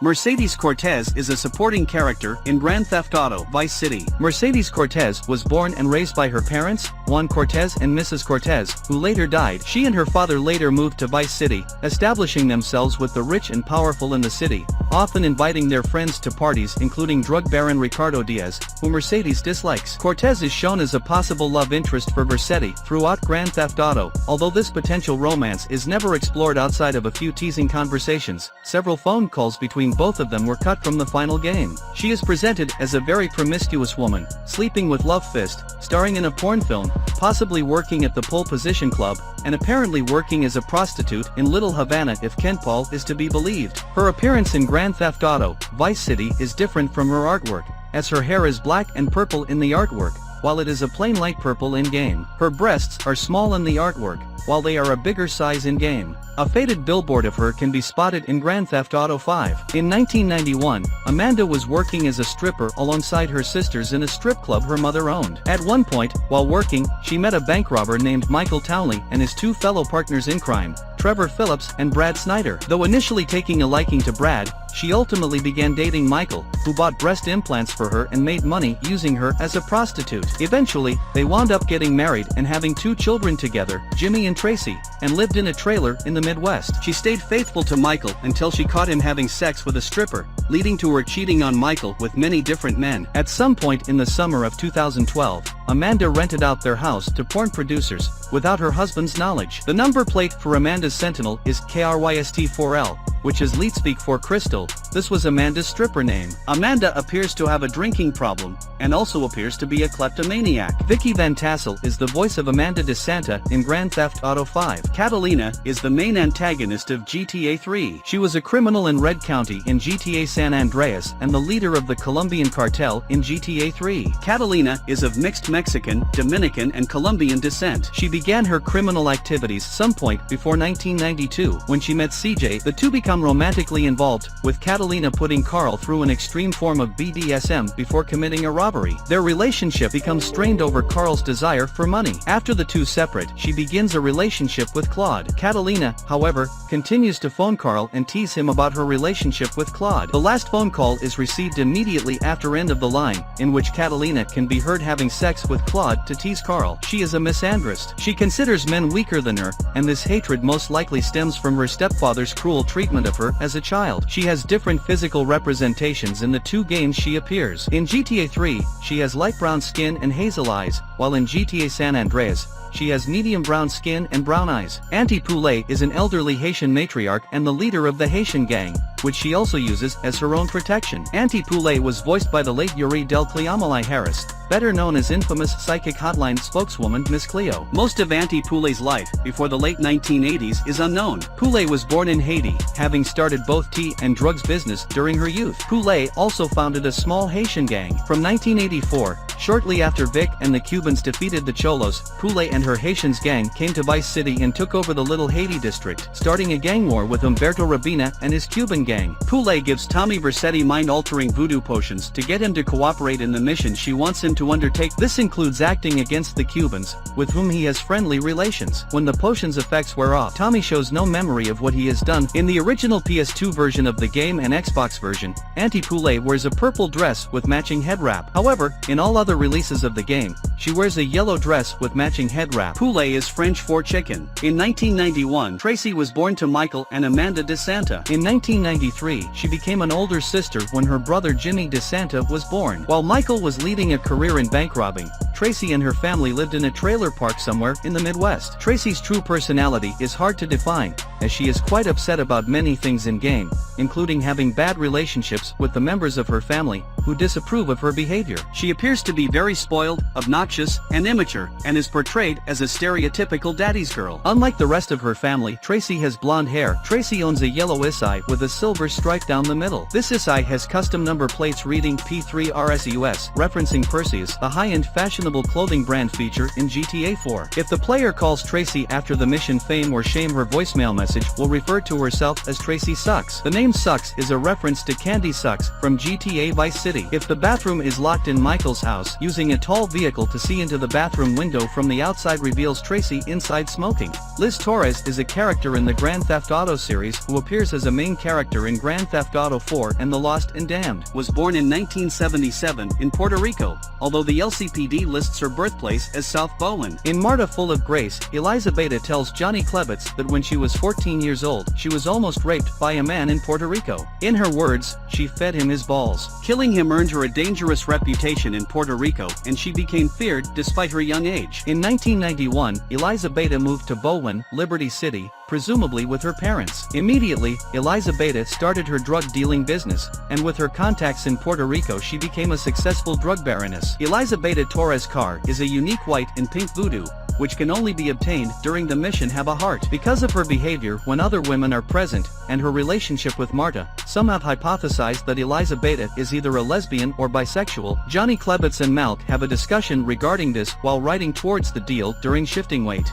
Mercedes Cortez is a supporting character in Grand Theft Auto Vice City. Mercedes Cortez was born and raised by her parents, Juan Cortez and Mrs. Cortez, who later died. She and her father later moved to Vice City, establishing themselves with the rich and powerful in the city, often inviting their friends to parties including drug baron Ricardo Diaz, who Mercedes dislikes. Cortez is shown as a possible love interest for Vercetti throughout Grand Theft Auto, although this potential romance is never explored outside of a few teasing conversations. Several phone calls between both of them were cut from the final game. She is presented as a very promiscuous woman, sleeping with Love Fist, starring in a porn film, possibly working at the Pole Position Club, and apparently working as a prostitute in Little Havana if Ken Paul is to be believed. Her appearance in Grand Theft Auto Vice City is different from her artwork, as her hair is black and purple in the artwork, while it is a plain light purple in-game. Her breasts are small in the artwork, while they are a bigger size in-game. A faded billboard of her can be spotted in Grand Theft Auto 5. In 1991, Amanda was working as a stripper alongside her sisters in a strip club her mother owned. At one point, while working, she met a bank robber named Michael Townley and his two fellow partners in crime, Trevor Phillips and Brad Snyder. Though initially taking a liking to Brad, she ultimately began dating Michael, who bought breast implants for her and made money using her as a prostitute. Eventually, they wound up getting married and having two children together, Jimmy and Tracy, and lived in a trailer in the Midwest. She stayed faithful to Michael until she caught him having sex with a stripper, leading to her cheating on Michael with many different men. At some point in the summer of 2012, Amanda rented out their house to porn producers, without her husband's knowledge. The number plate for Amanda's Sentinel is KRYST4L, which is Leetspeak for Crystal. This was Amanda's stripper name. Amanda appears to have a drinking problem, and also appears to be a kleptomaniac. Vicky Van Tassel is the voice of Amanda De Santa in Grand Theft Auto 5. Catalina is the main antagonist of GTA 3. She was a criminal in Red County in GTA San Andreas and the leader of the Colombian cartel in GTA 3. Catalina is of mixed Mexican, Dominican and Colombian descent. She began her criminal activities some point before 1992, when she met CJ. The two become romantically involved, with Catalina putting Carl through an extreme form of BDSM before committing a robbery. Their relationship becomes strained over Carl's desire for money. After the two separate, she begins a relationship with Claude. Catalina, however, continues to phone Carl and tease him about her relationship with Claude. The last phone call is received immediately after End of the Line, in which Catalina can be heard having sex with Claude to tease Carl. She is a misandrist. She considers men weaker than her, and this hatred most likely stems from her stepfather's cruel treatment of her as a child. She has different physical representations in the two games she appears. In GTA 3, she has light brown skin and hazel eyes, while in GTA San Andreas, she has medium brown skin and brown eyes. Auntie Poulet is an elderly Haitian matriarch and the leader of the Haitian gang, which she also uses as her own protection. Auntie Poulet was voiced by the late Yuri Del Cleomalai Harris, better known as infamous psychic hotline spokeswoman Miss Cleo. Most of Auntie Poulet's life before the late 1980s is unknown. Poulet was born in Haiti, having started both tea and drugs business during her youth. Poulet also founded a small Haitian gang. From 1984, shortly after Vic and the Cubans defeated the Cholos, Poulet and her Haitians gang came to Vice City and took over the Little Haiti district, starting a gang war with Humberto Rabina and his Cuban gang. Poulet gives Tommy Vercetti mind-altering voodoo potions to get him to cooperate in the mission she wants him to undertake. This includes acting against the Cubans, with whom he has friendly relations. When the potion's effects wear off, Tommy shows no memory of what he has done. In the original PS2 version of the game and Xbox version, Auntie Poulet wears a purple dress with matching head wrap. However, in all other releases of the game, she wears a yellow dress with matching head wrap. Poulet is French for chicken. In 1991, Tracy was born to Michael and Amanda De Santa. In 1993, she became an older sister when her brother Jimmy De Santa was born. While Michael was leading a career in bank robbing, Tracy and her family lived in a trailer park somewhere in the Midwest. Tracy's true personality is hard to define, as she is quite upset about many things in-game, including having bad relationships with the members of her family, who disapprove of her behavior. She appears to be very spoiled, obnoxious, and immature, and is portrayed as a stereotypical daddy's girl. Unlike the rest of her family, Tracy has blonde hair. Tracy owns a yellow Isai with a silver stripe down the middle. This Isai has custom number plates reading P3RSUS, referencing Perseus, a high-end fashionable clothing brand feature in GTA 4. If the player calls Tracy after the mission Fame or Shame, her voicemail message will refer to herself as Tracy Sucks. The name Sucks is a reference to Candy Sucks from GTA Vice City. City. If the bathroom is locked in Michael's house, using a tall vehicle to see into the bathroom window from the outside reveals Tracy inside smoking. Liz Torres is a character in the Grand Theft Auto series who appears as a main character in Grand Theft Auto 4 and The Lost and Damned. Was born in 1977 in Puerto Rico, although the LCPD lists her birthplace as South Bowen. In Marta Full of Grace, Eliza Beta tells Johnny Klebitz that when she was 14 years old, she was almost raped by a man in Puerto Rico. In her words, she fed him his balls. Killing him earned her a dangerous reputation in Puerto Rico, and she became feared despite her young age. In 1991, Eliza Beta moved to Bowen, Liberty City, presumably with her parents. Immediately, Eliza Beta started her drug-dealing business, and with her contacts in Puerto Rico she became a successful drug baroness. Eliza Beta Torres' car is a unique white and pink voodoo, which can only be obtained during the mission Have a Heart. Because of her behavior when other women are present, and her relationship with Marta, some have hypothesized that Eliza Beta is either a lesbian or bisexual. Johnny Klebitz and Malk have a discussion regarding this while riding towards the deal during shifting weight.